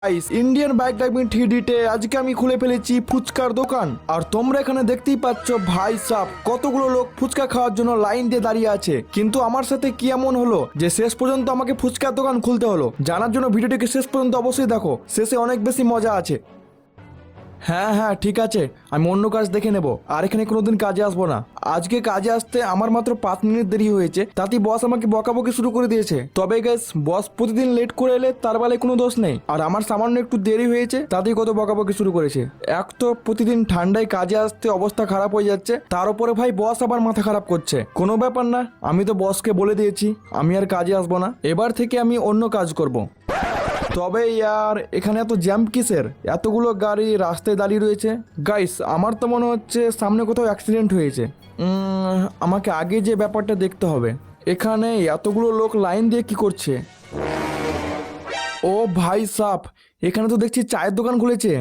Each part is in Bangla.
গাইস ইন্ডিয়ান বাইক ড্রাইভিং থ্রিডিতে আজকে আমি খুলে ফেলেছি ফুচকার দোকান। আর তোমরা এখানে দেখতেই পাচ্ছ ভাই সাব কতগুলো লোক ফুচকা খাওয়ার জন্য লাইন দিয়ে দাঁড়িয়ে আছে। কিন্তু আমার সাথে কি এমন হলো যে শেষ পর্যন্ত আমাকে ফুচকার দোকান খুলতে হলো? জানার জন্য ভিডিওটিকে শেষ পর্যন্ত অবশ্যই দেখো, শেষে অনেক বেশি মজা আছে। হ্যাঁ ঠিক আছে, আমি অন্য কাজ দেখে নেব, আর এখানে কোনোদিন কাজে আসবো না। আজকে কাজে আসতে আমার মাত্র 5 মিনিট দেরি হয়েছে, তাতেই বস আমাকে বকাবকি শুরু করে দিয়েছে। তবে গাইস বস প্রতিদিন লেট করে এলে তার বেলায় কোনো দোষ নেই, আর আমার সামান্য একটু দেরি হয়েছে তাতেই কত বকাবকি শুরু করেছে। এক তো প্রতিদিন ঠান্ডায় কাজে আসতে অবস্থা খারাপ হয়ে যাচ্ছে, তার উপরে ভাই বস আবার মাথা খারাপ করছে। কোনো ব্যাপার না, আমি তো বসকে বলে দিয়েছি আমি আর কাজে আসবো না, এবার থেকে আমি অন্য কাজ করব। তবে ইয়ার এখানে এত জ্যাম কিসের? এতগুলো গাড়ি রাস্তায় দাঁড়িয়ে রয়েছে। গাইস আমার তো মনে হচ্ছে সামনে কোথাও অ্যাক্সিডেন্ট হয়েছে। আমাকে আগে যে ব্যাপারটা দেখতে হবে। এখানে এতগুলো লোক লাইন দিয়ে কি করছে? ও ভাই সাপ, এখানে তো দেখছি চায়ের দোকান খুলেছে।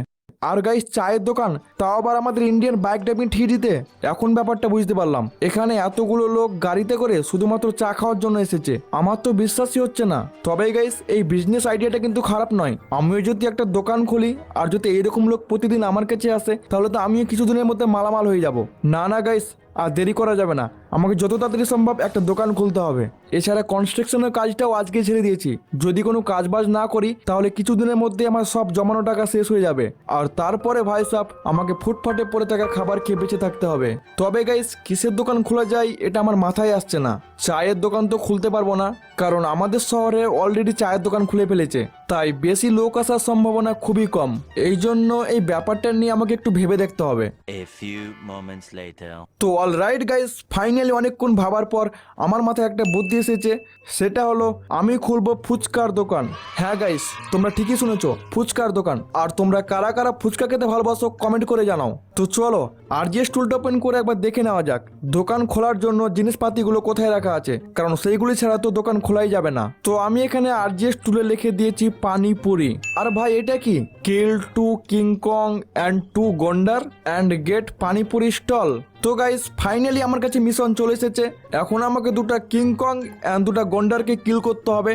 আর গাইস চায়ের দোকান, তাও আবার আমাদের ইন্ডিয়ান বাইক ড্রাইভিং থ্রিডিতে। এখন ব্যাপারটা বুঝতে পারলাম, এখানে এতগুলো লোক গাড়িতে করে শুধুমাত্র চা খাওয়ার জন্য এসেছে। আমার তো বিশ্বাসই হচ্ছে না। তবে গাইস এই বিজনেস আইডিয়াটা কিন্তু খারাপ নয়। আমিও যদি একটা দোকান খুলি আর যদি এইরকম লোক প্রতিদিন আমার কাছে আসে, তাহলে তো আমিও কিছুদিনের মধ্যে মালামাল হয়ে যাব। না গাইস, আর দেরি করা যাবে না, আমাকে যত তাড়াতাড়ি সম্ভব একটা দোকান খুলতে হবে। এছাড়া কনস্ট্রাকশনের কাজটাও আজকে ছেড়ে দিয়েছি। যদি কোনো কাজবাজ না করি তাহলে কিছুদিনের মধ্যে আমার সব জমানো টাকা শেষ হয়ে যাবে, আর তারপরে ভাই সাব আমাকে ফুটপাতে পড়ে থাকা খাবার খেয়ে বেঁচে থাকতে হবে। তবে গাইস কিসের দোকান খোলা যায় এটা আমার মাথায় আসছে না। চায়ের দোকান তো খুলতে পারবো না, কারণ আমাদের শহরে অলরেডি চায়ের দোকান খুলে ফেলেছে, তাই বেশি লোক আসার সম্ভাবনা খুবই কম। এই জন্য এই ব্যাপারটা নিয়ে আমাকে একটু ভেবে দেখতে হবে। A few moments later. তো অলরাইট গাইস, ফাইনালি অনেকক্ষণ ভাবার পর আমার মাথায় একটা বুদ্ধি এসেছে। সেটা হলো আমি খুলবো ফুচকার দোকান। হ্যাঁ গাইস, তোমরা ঠিকই শুনেছো, ফুচকার দোকান। আর তোমরা কারা কারা ফুচকা খেতে ভালোবাসো কমেন্ট করে জানাও। তো চলো আর যে স্টুলটা ওপেন করে একবার দেখে নেওয়া যাক দোকান খোলার জন্য জিনিসপাতিগুলো কোথায় রাখা আছে, কারণ সেইগুলি ছাড়া তো দোকান খোলাই যাবে না। তো আমি এখানে আর যে স্টুলে লিখে দিয়েছি পানিপুরি। আর ভাই এটা কি? কিল 2 কিংকং অ্যান্ড 2 গন্ডার অ্যান্ড গেট পানিপুরি স্টল। তো গাইস ফাইনালি আমার কাছে মিশন চলে এসেছে। এখন আমাকে 2টা কিংকং অ্যান্ড 2টা গন্ডারকে কিল করতে হবে,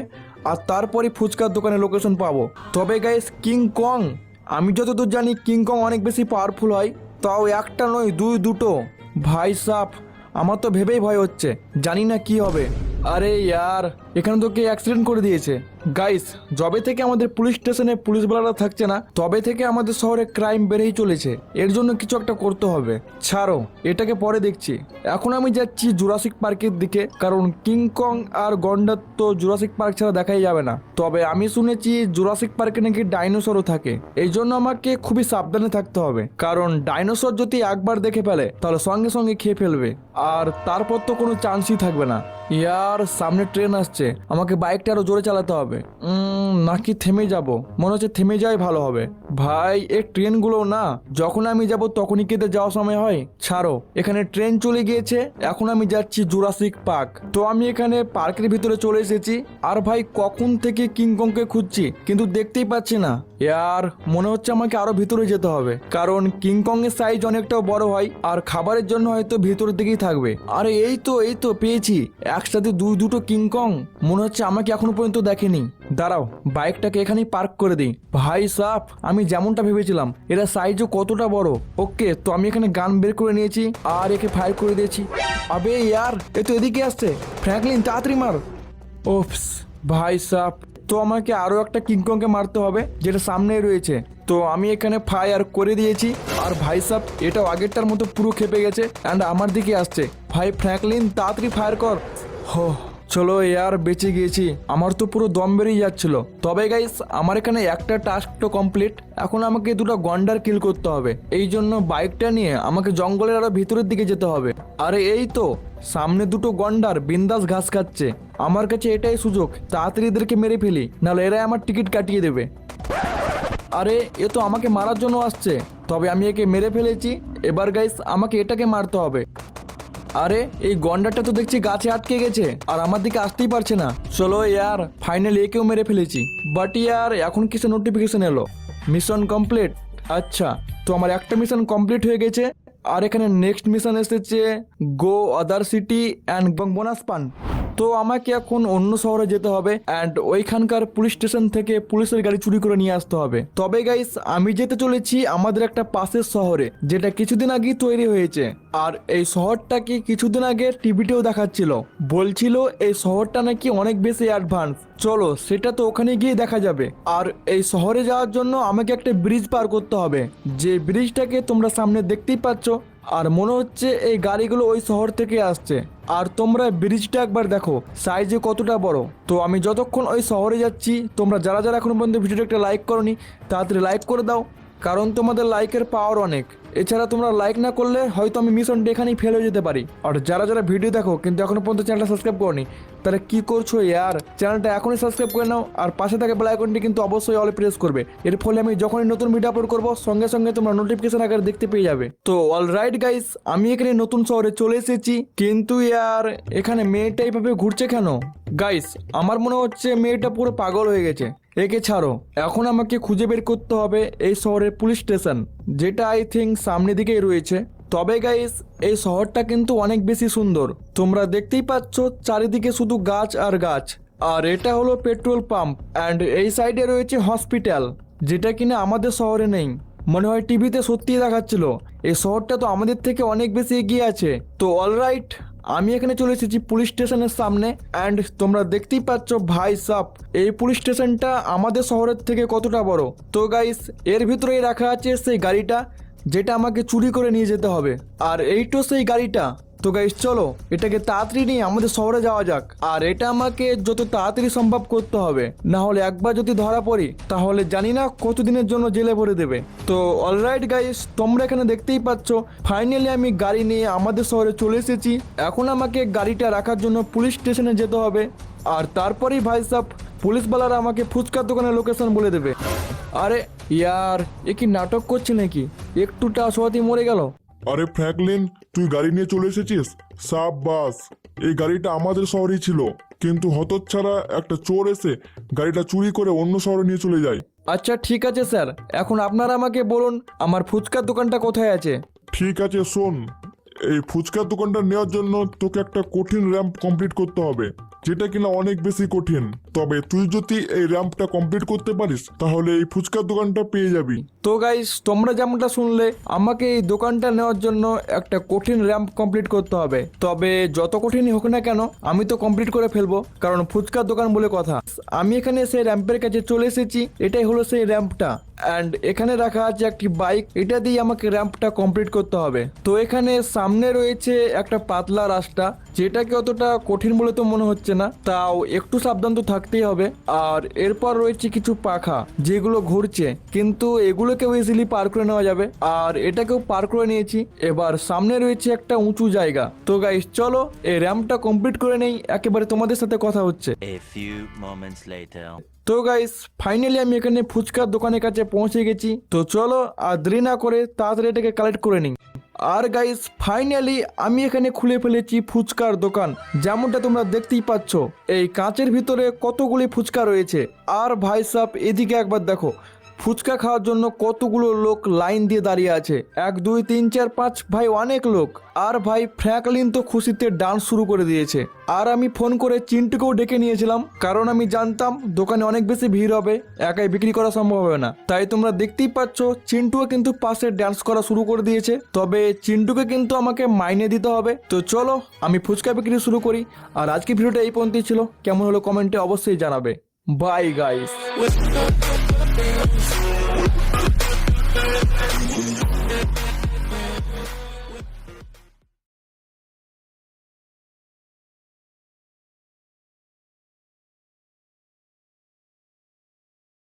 আর তারপরে ফুচকার দোকানে লোকেশন পাবো। তবে গাইস কিংকং, আমি যতদূর জানি কিংকং অনেক বেশি পাওয়ারফুল হয়, তাও একটা নয় দুটো। ভাই সাপ আমার তো ভেবেই ভয় হচ্ছে, জানি না কি হবে। আরে ইয়ার, এখানে তো কে অ্যাক্সিডেন্ট করে দিয়েছে। গাইস যবে থেকে আমাদের পুলিশ স্টেশনে পুলিশওয়ালারা থাকছে না, তবে থেকে আমাদের শহরে ক্রাইম বেড়েই চলেছে। এর জন্য কিছু একটা করতে হবে। ছাড়ো, এটাকে পরে দেখছি। এখন আমি যাচ্ছি জুরাসিক পার্কের দিকে, কারণ কিংকং আর গন্ডার তো জুরাসিক পার্ক ছাড়া দেখাই যাবে না। তবে আমি শুনেছি জুরাসিক পার্কে নাকি ডাইনোসরও থাকে, এই জন্য আমাকে খুবই সাবধানে থাকতে হবে, কারণ ডাইনোসর যদি একবার দেখে ফেলে তাহলে সঙ্গে সঙ্গে খেয়ে ফেলবে, আর তারপর তো কোনো চান্সই থাকবে না। ইয়ার সামনে ট্রেন আসছে, আমাকে বাইকটা আরো জোরে চালাতে হবে। নাকি থেমে যাব? মনে হচ্ছে থেমে যাই ভালো হবে। ভাই এই ট্রেনগুলো না যখন আমি যাব তখনই কেটে যাওয়ার সময় হয়। ছাড়ো, এখানে ট্রেন চলে গিয়েছে, এখন আমি যাচ্ছি জুরাসিক পার্ক। তো আমি এখানে পার্কের ভিতরে চলে এসেছি, আর ভাই কখন থেকে কিংকংকে খুঁজছি কিন্তু দেখতেই পাচ্ছি না। ইয়ার মনে হচ্ছে আমাকে আরো ভিতরে যেতে হবে, কারণ কিংকং এর সাইজ অনেকটাও বড় হয়, আর খাবারের জন্য হয়তো ভিতরের দিকেই থাকবে। আরে এই তো পেয়েছি, একসাথে দুটো কিংকং। মনে হচ্ছে আমাকে এখনো পর্যন্ত দেখেনি। দাঁড়াও, বাইকটাকে এখানেই পার্ক করে দিই। ভাই সাপ আমি যেমনটা ভেবেছিলাম এরা সাইজও কতটা বড়। ওকে, তো আমি এখানে গান বের করে নিয়েছি আর একে ফায়ার করে দিয়েছি। আবে ইয়ার, এ তো এদিকে আসছে। ফ্র্যাঙ্কলিন তাড়াতাড়ি মার। ওপস ভাই সাপ, তো আমাকে আরো একটা কিংকংকে মারতে হবে যেটা সামনেই রয়েছে। তো আমি এখানে ফায়ার করে দিয়েছি, আর ভাই সাব এটাও আগেরটার মতো পুরো খেপে গেছে অ্যান্ড আমার দিকে আসছে। ভাই ফ্র্যাঙ্কলিন তাড়াতাড়ি ফায়ার কর। হো চলো ইয়ার, বেঁচে গিয়েছি। আমার তো পুরো দম বেরিয়ে যাচ্ছিল। তবে গাইস আমার এখানে একটা টাস্ক তো কমপ্লিট, এখন আমাকে 2টা গন্ডার কিল করতে হবে। এই জন্য বাইকটা নিয়ে আমাকে জঙ্গলের আরো ভিতরের দিকে যেতে হবে। আরে এই তো সামনে 2টো গন্ডার বিন্দাস ঘাস খাচ্ছে। আমার কাছে এটাই সুযোগ, তাড়াতাড়ি এদেরকে মেরে ফেলি, নাহলে এরাই আমার টিকিট কাটিয়ে দেবে। আরে এ তো আমাকে মারার জন্য আসছে, তবে আমি একে মেরে ফেলেছি। এবার গাইস আমাকে এটাকে মারতে হবে। আরে এই গন্ডারটা তো দেখছি গাছে আটকে গেছে আর আমার দিকে আসতেই পারছে না। চলো ইয়ার, ফাইনালি একেও মেরে ফেলেছি। বাট ইয়ার এখন কিসের নোটিফিকেশন এলো? Mission complete. আচ্ছা, তো আমার একটা মিশন কমপ্লিট হয়ে গেছে, আর এখানে নেক্সট মিশন এসেছে গো আদার সিটি অ্যান্ড বোনাস পান। তো আমাকে এখন অন্য শহরে যেতে হবে অ্যান্ড ওইখানকার পুলিশ স্টেশন থেকে পুলিশের গাড়ি চুরি করে নিয়ে আসতে হবে। তবে গাইস আমি যেতে চলেছি আমাদের একটা পাশের শহরে, যেটা কিছুদিন আগেই তৈরি হয়েছে। আর এই শহরটাকে কিছুদিন আগে টিভিতেও দেখাচ্ছিল, বলছিল এই শহরটা নাকি অনেক বেশি অ্যাডভান্স। চলো সেটা তো ওখানে গিয়ে দেখা যাবে। আর এই শহরে যাওয়ার জন্য আমাকে একটা ব্রিজ পার করতে হবে, যে ব্রিজটাকে তোমরা সামনে দেখতেই পাচ্ছ। আর মনে হচ্ছে এই গাড়িগুলো ওই শহর থেকে আসছে। আর তোমরা ব্রিজটা একবার দেখো সাইজে কতটা বড়। তো আমি যতক্ষণ ওই শহরে যাচ্ছি, তোমরা যারা যারা এখনো পর্যন্ত ভিডিওটা একটা লাইক করনি, তাড়াতাড়ি লাইক করে দাও, কারণ তোমাদের লাইকের পাওয়ার অনেক। এছাড়া তোমরা লাইক না করলে হয়তো আমি মিশনটা এখানেই ফেল হয়ে যেতে পারি। আর যারা যারা ভিডিও দেখো কিন্তু এখনো পর্যন্ত চ্যানেলটা সাবস্ক্রাইব করনি, তারা কি করছো ইয়ার, চ্যানেলটা এখনই সাবস্ক্রাইব করে নাও। আর পাশে থাকা বেল আইকনটি কিন্তু অবশ্যই অল প্রেস করবে, এর ফলে আমি যখনই নতুন ভিডিও আপলোড করবো সঙ্গে সঙ্গে তোমরা নোটিফিকেশন আকারে দেখতে পেয়ে যাবে। তো অলরাইট গাইস, আমি এখানে নতুন শহরে চলে এসেছি, কিন্তু ইয়ার এখানে মেয়েটা এইভাবে ঘুরছে কেন? গাইস আমার মনে হচ্ছে মেয়েটা পুরো পাগল হয়ে গেছে। একে ছাড়ো, এখন আমাকে খুঁজে বের করতে হবে এই শহরের পুলিশ স্টেশন, যেটা আই থিঙ্ক সামনের দিকেই রয়েছে। তবে গাইস এই শহরটা কিন্তু অনেক বেশি সুন্দর, তোমরা দেখতেই পাচ্ছ চারিদিকে শুধু গাছ আর গাছ। আর এটা হলো পেট্রোল পাম্প অ্যান্ড এই সাইডে রয়েছে হসপিটাল, যেটা কিনা আমাদের শহরে নেই। মনে হয় টিভিতে সত্যিই দেখাচ্ছিল। এই শহরটা তো আমাদের থেকে অনেক বেশি এগিয়ে আছে। তো অলরাইট, আমি এখানে চলে এসেছি পুলিশ স্টেশনের সামনে অ্যান্ড তোমরা দেখতেই পাচ্ছ ভাই সাপ, এই পুলিশ স্টেশনটা আমাদের শহরের থেকে কতটা বড়। তো গাইস এর ভিতরেই রাখা আছে সেই গাড়িটা, যেটা আমাকে চুরি করে নিয়ে যেতে হবে। আর এইটো সেই গাড়িটা। তো গাইস চলো এটাকে তাড়াতাড়ি নিয়ে আমাদের শহরে যাওয়া যাক। আর এটা আমাকে যত তাড়াতাড়ি সম্ভব করতে হবে, না হলে একবার যদি ধরা পড়ি তাহলে জানি না কতদিনের জন্য জেলে ভরে দেবে। তো অলরাইট গাইস, তোমরা এখানে দেখতেই পাচ্ছ ফাইনালি আমি গাড়ি নিয়ে আমাদের শহরে চলে এসেছি। এখন আমাকে গাড়িটা রাখার জন্য পুলিশ স্টেশনে যেতে হবে। আর তারপরেই ভাই সাহেব পুলিশওয়ালারা আমাকে ফুচকার দোকানের লোকেশন বলে দেবে। আরে ইয়ার, এ কি নাটক করছে নাকি? একটুটা সহজেই মরে গেল। আরে ফ্র্যাঙ্কলিন, তুই গাড়ি নিয়ে চলে এসেছিস, সাব্বাস। এই গাড়িটা আমাদের শহরেই ছিল, কিন্তু হতচ্ছাড়া একটা চোর এসে গাড়িটা চুরি করে অন্য শহরে নিয়ে চলে যায়। আচ্ছা ঠিক আছে স্যার, এখন আপনারা আমাকে বলুন আমার ফুচকার দোকানটা কোথায় আছে? ঠিক আছে শোন, এই ফুচকার দোকানটা নেওয়ার জন্য তোকে একটা কঠিন র্যাম্প কমপ্লিট করতে হবে, যেটা কিনা অনেক বেশি কঠিন। তবে তুই যদি এই র্যাম্পটা কমপ্লিট করতে পারিস তাহলে এই ফুচকার দোকানটা পেয়ে যাবি। তো গাইস তোমরা যেমনটা শুনলে, আমাকে এই দোকানটা নেওয়ার জন্য একটা কঠিন র্যাম্প কমপ্লিট করতে হবে। তবে যত কঠিনই হোক না কেন আমি তো কমপ্লিট করে ফেলবো, কারণ ফুচকার দোকান বলে কথা। আমি এখানে সেই র্যাম্পের কাছে চলে এসেছি, এটাই হলো সেই র্যাম্পটা অ্যান্ড এখানে রাখা আছে একটি বাইক, এটা দিয়ে আমাকে র্যাম্পটা কমপ্লিট করতে হবে। তো এখানে সামনে রয়েছে একটা পাতলা রাস্তা, যেটাকে অতটা কঠিন বলে তো মনে হচ্ছে না, তাও একটু সাবধান তো থাকতেই হবে। আর এরপর রয়েছে কিছু পাখা যেগুলো ঘুরছে, কিন্তু এগুলোকেও ইজিলি পার করে নেওয়া যাবে। আর এটাকেও পার করে নিয়েছি। এবার সামনে রয়েছে একটা উঁচু জায়গা। তো গাইস চলো এই র্যাম্পটা কমপ্লিট করে নেই, একেবারে তোমাদের সাথে কথা হচ্ছে। A few moments later. তো গাইস ফাইনালি আমি এখানে ফুচকার দোকানের কাছে পৌঁছে গেছি। তো চলো আর দেরি না করে তাড়াতাড়ি এটাকে কালেক্ট করে নিই। আর গাইস ফাইনালি আমি এখানে খুলে ফেলেছি ফুচকার দোকান, যেমনটা তোমরা দেখতেই পাচ্ছ। এই কাঁচের ভিতরে কতগুলি ফুচকা রয়েছে। আর ভাই সাহেব এদিকে একবার দেখো, ফুচকা খাওয়ার জন্য কতগুলো লোক লাইন দিয়ে দাঁড়িয়ে আছে, 1 2 3 4 5 ভাই অনেক লোক। আর ভাই ফ্র্যাঙ্কলিন তো খুশিতে ডান্স শুরু করে দিয়েছে। আর আমি ফোন করে চিন্টুকেও ডেকে নিয়েছিলাম, কারণ আমি জানতাম দোকানে অনেক বেশি ভিড় হবে, একাই বিক্রি করা সম্ভব হবে না। তাই তোমরা দেখতেই পাচ্ছ চিন্টুও কিন্তু পাশে ডান্স করা শুরু করে দিয়েছে। তবে চিন্টুকে কিন্তু আমাকে মাইনে দিতে হবে। তো চলো আমি ফুচকা বিক্রি শুরু করি। আর আজকে ভিডিওটা এই পর্যন্তই ছিল, কেমন হলো কমেন্টে অবশ্যই জানাবে। Bye guys.